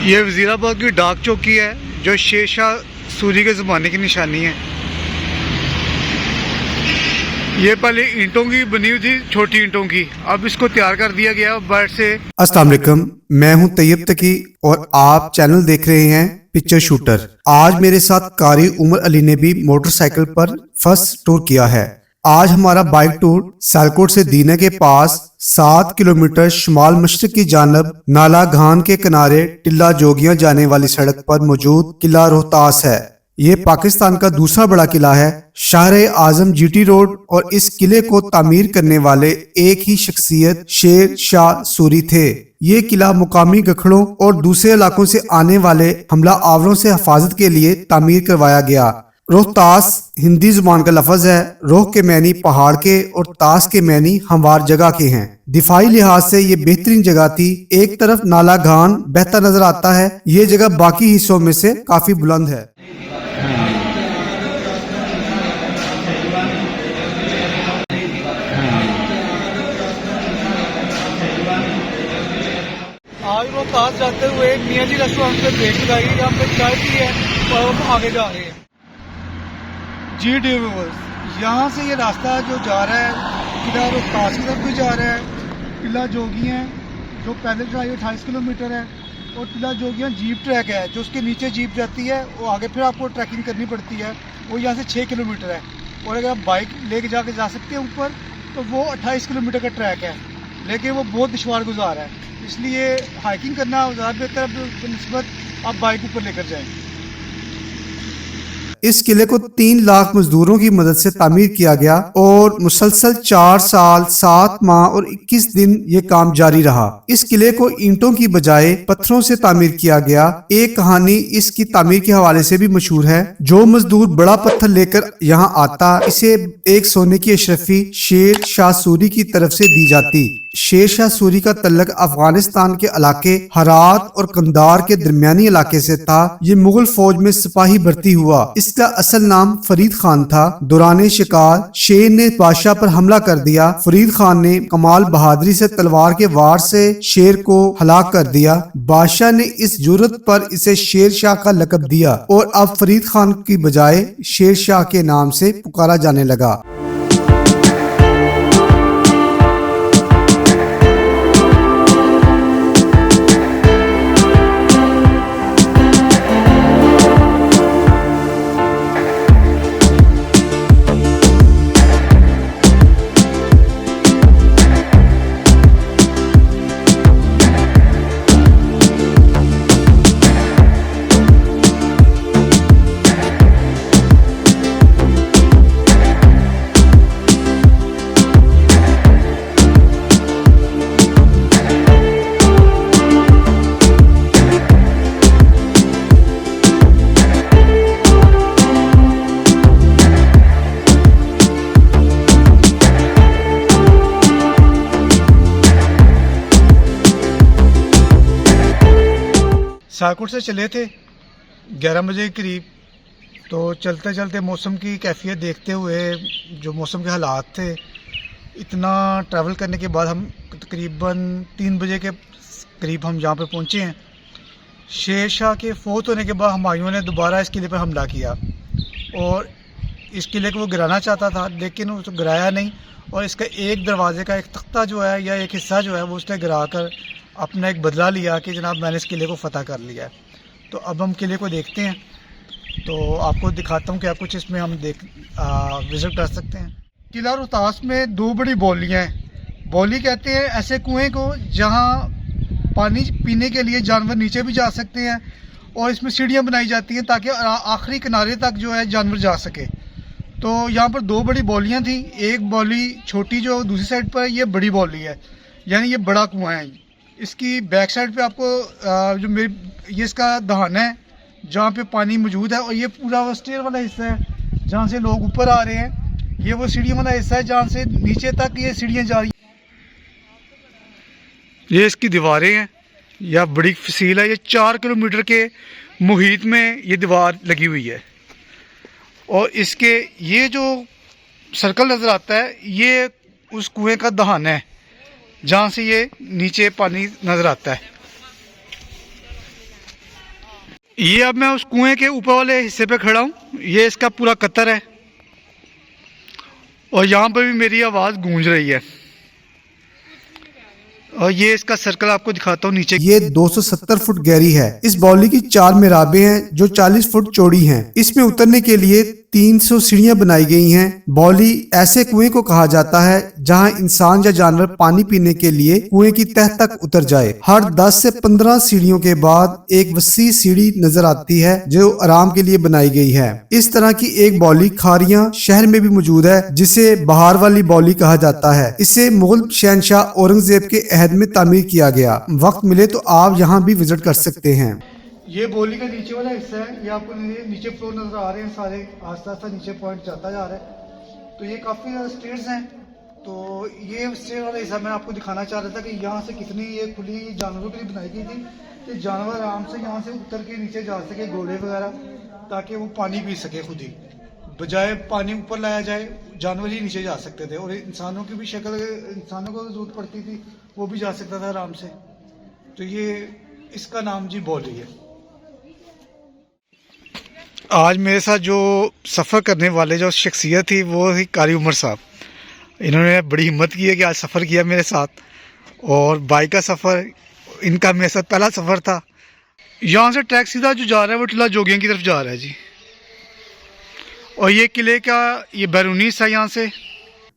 ये वज़ीराबाद की डाक चौकी है जो शेर शाह सूरी के ज़माने की निशानी है। ये पहले ईंटों की बनी हुई थी, छोटी ईंटों की। अब इसको तैयार कर दिया गया बाहर से। अस्सलाम वालेकुम, मैं हूं तैयब तकी और आप चैनल देख रहे हैं पिक्चर शूटर। आज मेरे साथ कारी उमर अली ने भी मोटरसाइकिल पर फर्स्ट टूर किया है। आज हमारा बाइक टूर सियालकोट से दीना के पास 7 किलोमीटर शुमाल मशरक की जानब नाला घान के किनारे टिल्ला जोगियां जाने वाली सड़क पर मौजूद किला रोहतास है। ये पाकिस्तान का दूसरा बड़ा किला है। शहर आजम जीटी रोड और इस किले को तामीर करने वाले एक ही शख्सियत शेर शाह सूरी थे। ये किला मुकामी गखड़ों और दूसरे इलाकों से आने वाले हमला आवरों से हिफाजत के लिए तामीर करवाया गया। रोहतास हिंदी जुबान का लफ्ज है। रोह के मैनी पहाड़ के और तास के मैनी हमवार जगह के हैं। दिफाई लिहाज से ये बेहतरीन जगह थी। एक तरफ नाला घान बहता नजर आता है। ये जगह बाकी हिस्सों में से काफी बुलंद है। आज रोहतास जाते हुए मियाँ जी रेस्टोरेंट पे ब्रेक लगाई, यहाँ पे चाय पी है और हम आगे जा रहे हैं। जी व्यूअर्स, यहाँ से ये रास्ता जो जा रहा है किला रोहतास की तरफ भी जा रहा है। किला जोगियाँ जो पैदल चढ़ाई 28 किलोमीटर है और किला जोगियाँ जीप ट्रैक है जो उसके नीचे जीप जाती है। वो आगे फिर आपको ट्रैकिंग करनी पड़ती है। वो यहाँ से 6 किलोमीटर है और अगर आप बाइक लेके जाके जा सकते हैं ऊपर तो वो 28 किलोमीटर का ट्रैक है, लेकिन वो बहुत दुश्वार गुजार है। इसलिए हाइकिंग करना ज़्यादा बेहतर है बनस्बत आप बाइक ऊपर लेकर जाएँ। इस किले को 3 लाख मजदूरों की मदद से तामीर किया गया और मुसलसल 4 साल 7 माह और 21 दिन ये काम जारी रहा। इस किले को ईंटों की बजाय पत्थरों से तामीर किया गया। एक कहानी इसकी तामीर के हवाले से भी मशहूर है। जो मजदूर बड़ा पत्थर लेकर यहाँ आता, इसे एक सोने की अशरफी शेर शाह सूरी की तरफ से दी जाती। शेर शाह सूरी का तल्लक अफगानिस्तान के इलाके हरात और कंधार के दरमियानी इलाके से था। ये मुगल फौज में सिपाही भर्ती हुआ। इसका असल नाम फरीद खान था। दौरान शिकार शेर ने बादशाह पर हमला कर दिया। फरीद खान ने कमाल बहादुरी से तलवार के वार से शेर को हलाक कर दिया। बादशाह ने इस जुर्रत पर इसे शेर शाह का लकब दिया और अब फरीद खान की बजाय शेर शाह के नाम से पुकारा जाने लगा। सियालकोट से चले थे 11 बजे के करीब। तो चलते चलते मौसम की कैफियत देखते हुए, जो मौसम के हालात थे, इतना ट्रैवल करने के बाद हम तकरीबन 3 बजे के करीब हम यहाँ पे पहुँचे हैं। शेर शाह के फौत होने के बाद हुमायूं ने दोबारा इस किले पर हमला किया और इस किले को वो गिराना चाहता था, लेकिन उसको गिराया नहीं। और इसका एक दरवाजे का एक तख्ता जो है या एक हिस्सा जो है वो उसने गिरा कर अपना एक बदला लिया कि जनाब मैंने इस किले को फतह कर लिया है। तो अब हम किले को देखते हैं, तो आपको दिखाता हूँ क्या कुछ इसमें हम विजिट कर सकते हैं। किला रोहतास में 2 बड़ी बौलियाँ हैं। बौली कहते हैं ऐसे कुएँ को जहाँ पानी पीने के लिए जानवर नीचे भी जा सकते हैं और इसमें सीढ़ियाँ बनाई जाती हैं ताकि आखिरी किनारे तक जो है जानवर जा सके। तो यहाँ पर 2 बड़ी बौलियाँ थी। एक बौली छोटी जो दूसरी साइड पर, ये बड़ी बौली है, यानी ये बड़ा कुआँ है। इसकी बैक साइड पे आपको जो ये इसका दहाना है जहाँ पे पानी मौजूद है, और ये पूरा वो स्टेयर वाला हिस्सा है जहाँ से लोग ऊपर आ रहे हैं। ये वो सीढ़ियों वाला हिस्सा है जहाँ से नीचे तक ये सीढ़ियाँ जा रही हैं। ये इसकी दीवारें हैं, यह बड़ी फसील है। ये 4 किलोमीटर के मुहित में ये दीवार लगी हुई है और इसके ये जो सर्कल नज़र आता है ये उस कुएं का दहाना है जहाँ से ये नीचे पानी नज़र आता है। ये अब मैं उस कुएं के ऊपर वाले हिस्से पे खड़ा हूँ। ये इसका पूरा कतर है और यहाँ पर भी मेरी आवाज़ गूंज रही है। और ये इसका सर्कल आपको दिखाता हूँ नीचे। ये 270 फुट गहरी है। इस बावली की 4 मेराबें हैं जो 40 फुट चौड़ी हैं। इसमें उतरने के लिए 300 सीढ़ियां बनाई गई हैं। बावली ऐसे कुएं को कहा जाता है जहां इंसान या जानवर पानी पीने के लिए कुएं की तह तक उतर जाए। हर 10 से 15 सीढ़ियों के बाद एक वसी सीढ़ी नजर आती है जो आराम के लिए बनाई गई है। इस तरह की एक बावली खारियां शहर में भी मौजूद है जिसे बहार वाली बावली कहा जाता है। इसे मुगल शहनशाह औरंगजेब के अहद में तामीर किया गया। वक्त मिले तो आप यहाँ भी विजिट कर सकते हैं। ये बोली का नीचे वाला हिस्सा है। ये आपको नीचे फ्लोर नजर आ रहे हैं सारे, आस्ता आस्ता नीचे पॉइंट जाता जा रहा है। तो ये काफ़ी ज़्यादा स्टेयर्स हैं। तो ये स्टेयर वाला हिस्सा मैं आपको दिखाना चाह रहा था कि यहाँ से कितनी ये खुली जानवरों के लिए बनाई गई थी कि जानवर आराम से यहाँ से उतर के नीचे जा सके, घोड़े वगैरह, ताकि वो पानी पी सके खुद ही, बजाय पानी ऊपर लाया जाए जानवर ही नीचे जा सकते थे। और इंसानों की भी शक्ल, इंसानों को जरूरत पड़ती थी, वो भी जा सकता था आराम से। तो ये इसका नाम जी बॉली है। आज मेरे साथ जो सफ़र करने वाले जो शख्सियत थी वो थी कारी उमर साहब। इन्होंने बड़ी हिम्मत की है कि आज सफ़र किया मेरे साथ, और बाइक का सफ़र इनका मेरे साथ पहला सफ़र था। यहाँ से ट्रैक सीधा जो जा रहा है वो टिला जोगियां की तरफ जा रहा है जी। और ये किले का ये बैरूनी हिस्सा यहाँ से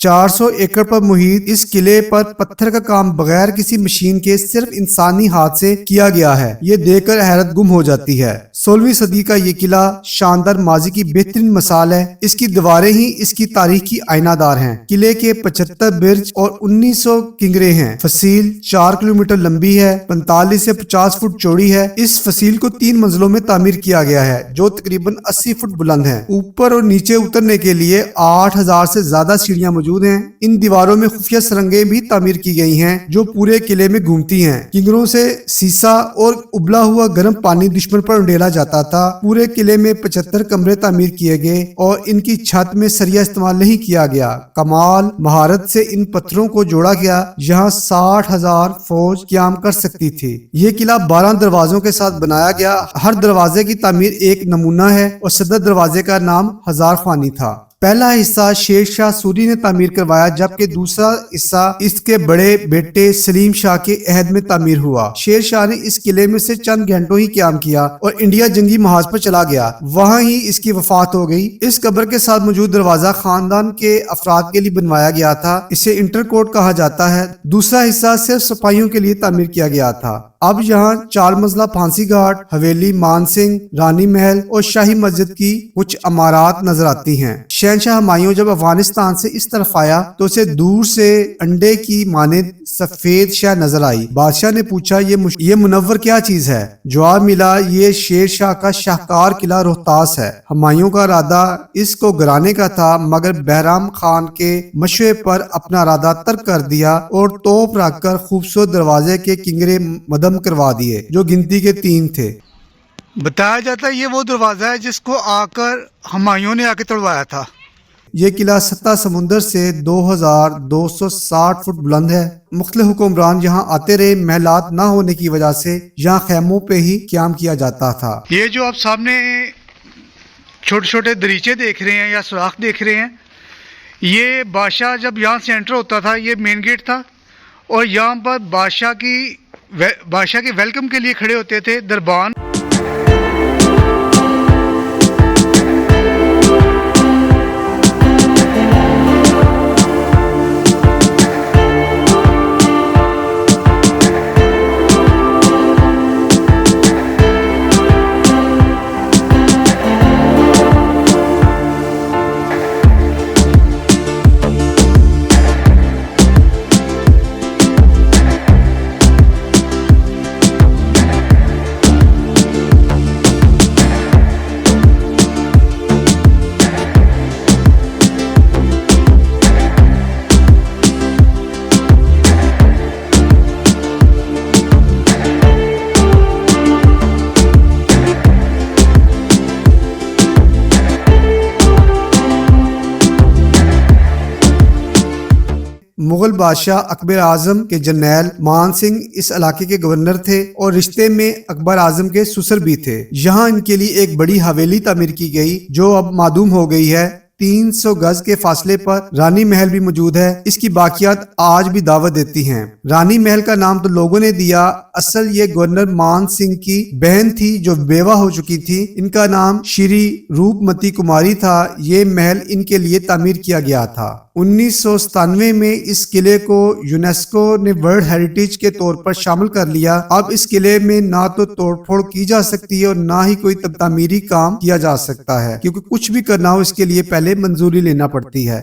400 एकड़ पर मुहित इस किले पर पत्थर का काम बगैर किसी मशीन के सिर्फ इंसानी हाथ से किया गया है। ये देखकर हैरत गुम हो जाती है। 16वीं सदी का ये किला शानदार माजी की बेहतरीन मिसाल है। इसकी दीवारें ही इसकी तारीख की आईनादार हैं। किले के 75 बिर्ज और 1900 किंगरे हैं। फसील 4 किलोमीटर लंबी है, 45 से 50 फुट चौड़ी है। इस फसील को 3 मंजिलों में तामीर किया गया है जो तकरीबन 80 फुट बुलंद है। ऊपर और नीचे उतरने के लिए 8000 से ज्यादा सीढ़ियां मौजूद हैं। इन दीवारों में खुफिया सुरंगें भी तामीर की गई हैं जो पूरे किले में घूमती हैं। किंगरों से सीसा और उबला हुआ गर्म पानी दुश्मन पर उंडेला जाता था। पूरे किले में 75 कमरे तामीर किए गए और इनकी छत में सरिया इस्तेमाल नहीं किया गया। कमाल महारत से इन पत्थरों को जोड़ा गया। यहाँ 60,000 फौज क्याम कर सकती थी। ये किला 12 दरवाजों के साथ बनाया गया। हर दरवाजे की तामीर एक नमूना है और सदर दरवाजे का नाम हजार खानी था। पहला हिस्सा शेर शाह सूरी ने तामीर करवाया, जबकि दूसरा हिस्सा इसके बड़े बेटे सलीम शाह के अहद में तामीर हुआ। शेर शाह ने इस किले में से चंद घंटों ही क्याम किया और इंडिया जंगी महाज पर चला गया। वहाँ ही इसकी वफात हो गई। इस कब्र के साथ मौजूद दरवाजा खानदान के अफराद के लिए बनवाया गया था। इसे इंटरकोर्ट कहा जाता है। दूसरा हिस्सा सिर्फ सिपाहियों के लिए तामीर किया गया था। अब यहाँ 4 मंजिला फांसी घाट, हवेली मान सिंह, रानी महल और शाही मस्जिद की कुछ इमारत नजर आती हैं। शहनशाह हुमायूं जब अफगानिस्तान से इस तरफ आया तो उसे दूर से अंडे की मानिंद सफेद शह नजर आई। बादशाह ने पूछा, ये मुनव्वर क्या चीज है? जवाब मिला, ये शेर शाह का शाहकार किला रोहतास है। हुमायूं का इरादा इसको गिराने का था, मगर बहराम खान के मशवरे पर अपना इरादा तर्क कर दिया और तोप रखकर खूबसूरत दरवाजे के किंगरे मदम करवा दिए जो गिनती के 3 थे। बताया जाता है ये वो दरवाजा है जिसको आकर हुमायूं ने आके तोड़वाया था। ये किला सत्ता समुंदर से 2260 फुट बुलंद है। मुख्तलिफ हुक्मरान यहाँ आते रहे। महलात ना होने की वजह से यहाँ खैमों पे ही क्याम किया जाता था। ये जो आप सामने छोटे छोटे दरीचे देख रहे हैं या सुराख देख रहे हैं, ये बादशाह जब यहाँ से एंटर होता था, ये मेन गेट था और यहाँ पर बादशाह के वेलकम के लिए खड़े होते थे दरबान। मुगल बादशाह अकबर आजम के जर्नैल मान सिंह इस इलाके के गवर्नर थे और रिश्ते में अकबर आजम के ससुर भी थे। यहाँ इनके लिए एक बड़ी हवेली तामीर की गई जो अब मादूम हो गई है। 300 गज के फासले पर रानी महल भी मौजूद है। इसकी बाकियात आज भी दावत देती हैं। रानी महल का नाम तो लोगों ने दिया, असल ये गवर्नर मान सिंह की बहन थी जो बेवा हो चुकी थी। इनका नाम श्री रूपमती कुमारी था। ये महल इनके लिए तामीर किया गया था। 1997 में इस किले को यूनेस्को ने वर्ल्ड हेरिटेज के तौर पर शामिल कर लिया। अब इस किले में ना तो तोड़फोड़ की जा सकती है और ना ही कोई तामीरी काम किया जा सकता है, क्योंकि कुछ भी करना हो इसके लिए पहले मंजूरी लेना पड़ती है।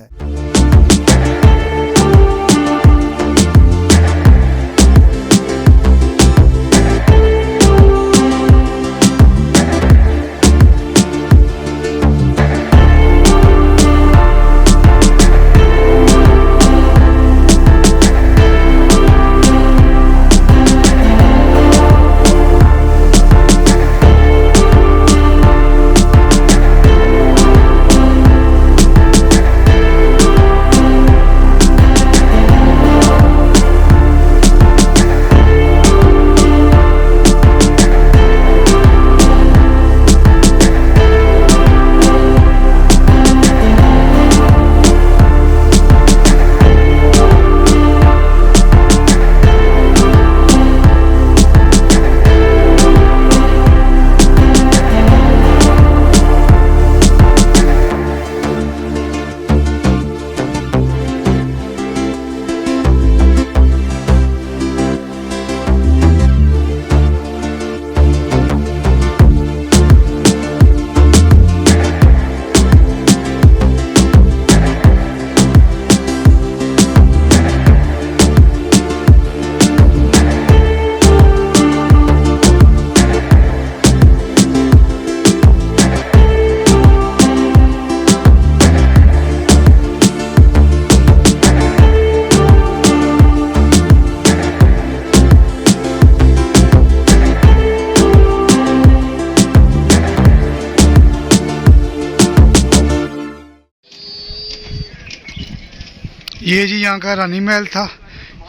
ये जी यहाँ का रानी महल था,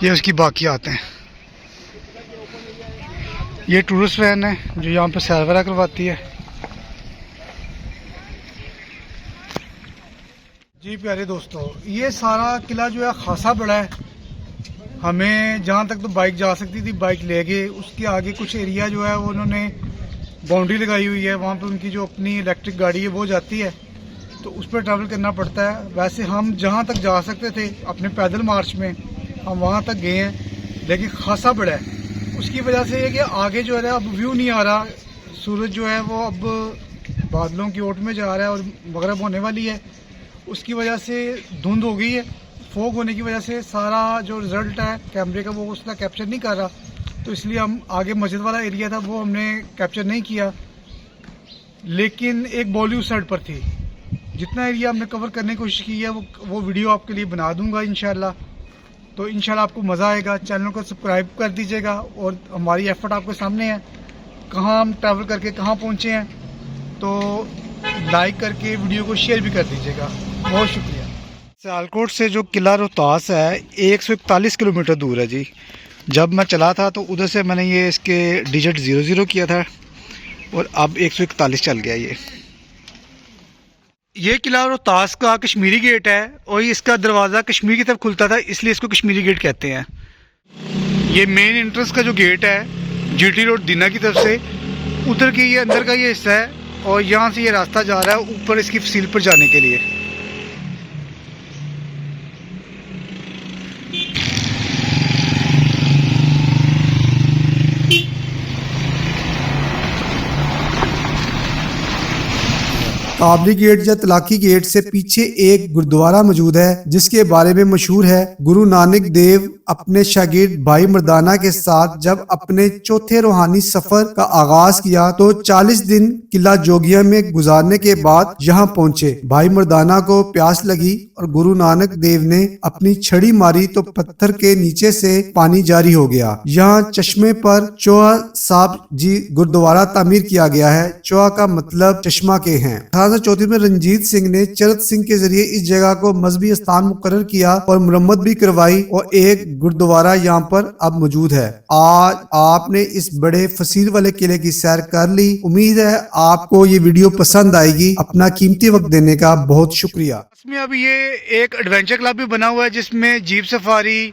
ये उसकी बाकियात हैं। ये टूरिस्ट वैन है जो यहाँ पर सैर वगैरह करवाती है। जी प्यारे दोस्तों, ये सारा किला जो है खासा बड़ा है। हमें जहाँ तक तो बाइक जा सकती थी बाइक ले गए, उसके आगे कुछ एरिया जो है वो उन्होंने बाउंड्री लगाई हुई है, वहाँ पे उनकी जो अपनी इलेक्ट्रिक गाड़ी है वो जाती है, तो उस पर ट्रैवल करना पड़ता है। वैसे हम जहाँ तक जा सकते थे अपने पैदल मार्च में हम वहाँ तक गए हैं, लेकिन खासा बड़ा है। उसकी वजह से ये कि आगे जो है अब व्यू नहीं आ रहा, सूरज जो है वो अब बादलों की ओट में जा रहा है और मगरब होने वाली है। उसकी वजह से धुंध हो गई है, फोग होने की वजह से सारा जो रिजल्ट है कैमरे का वो उसका कैप्चर नहीं कर रहा, तो इसलिए हम आगे मस्जिद वाला एरिया था वो हमने कैप्चर नहीं किया। लेकिन एक बॉलीवुड साइड पर थी, जितना एरिया हमने कवर करने की कोशिश की है वो वीडियो आपके लिए बना दूंगा इंशाल्लाह। तो इंशाल्लाह आपको मज़ा आएगा। चैनल को सब्सक्राइब कर दीजिएगा और हमारी एफर्ट आपके सामने है, कहाँ हम ट्रैवल करके कहाँ पहुँचे हैं, तो लाइक करके वीडियो को शेयर भी कर दीजिएगा। बहुत शुक्रिया। सियालकोट से जो किला रोहतास है 141 किलोमीटर दूर है जी। जब मैं चला था तो उधर से मैंने ये इसके डिजिट 00 किया था और अब 141 चल गया। ये किला रोहतास का कश्मीरी गेट है और इसका दरवाज़ा कश्मीर की तरफ खुलता था, इसलिए इसको कश्मीरी गेट कहते हैं। ये मेन एंट्रेंस का जो गेट है जीटी रोड दीना की तरफ से, उधर के ये अंदर का ये हिस्सा है और यहाँ से ये रास्ता जा रहा है ऊपर इसकी फसील पर जाने के लिए। काबली गेट या तलाकी गेट से पीछे एक गुरुद्वारा मौजूद है जिसके बारे में मशहूर है। गुरु नानक देव अपने शागिर्द भाई मर्दाना के साथ जब अपने चौथे रूहानी सफर का आगाज किया तो 40 दिन किला जोगिया में गुजारने के बाद यहाँ पहुँचे। भाई मर्दाना को प्यास लगी और गुरु नानक देव ने अपनी छड़ी मारी तो पत्थर के नीचे से पानी जारी हो गया। यहाँ चश्मे पर चौहा साहब जी गुरुद्वारा तामीर किया गया है। चौहा का मतलब चश्मा के हैं। 1834 में रंजीत सिंह ने चरत सिंह के जरिए इस जगह को मजहबी स्थान मुकर्रर किया और मुरम्मत भी करवाई और एक गुरुद्वारा यहाँ पर अब मौजूद है। आज आपने इस बड़े फसील वाले किले की सैर कर ली। उम्मीद है आपको ये वीडियो पसंद आएगी। अपना कीमती वक्त देने का बहुत शुक्रिया। इसमें अब ये एक एडवेंचर क्लब भी बना हुआ है जिसमें जीप सफारी,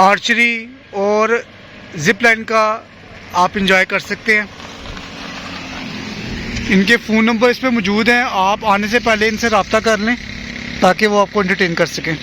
आर्चरी और जिप लाइन का आप इंजॉय कर सकते हैं। इनके फ़ोन नंबर इस पे मौजूद हैं, आप आने से पहले इनसे रब्ता कर लें ताकि वो आपको एंटरटेन कर सकें।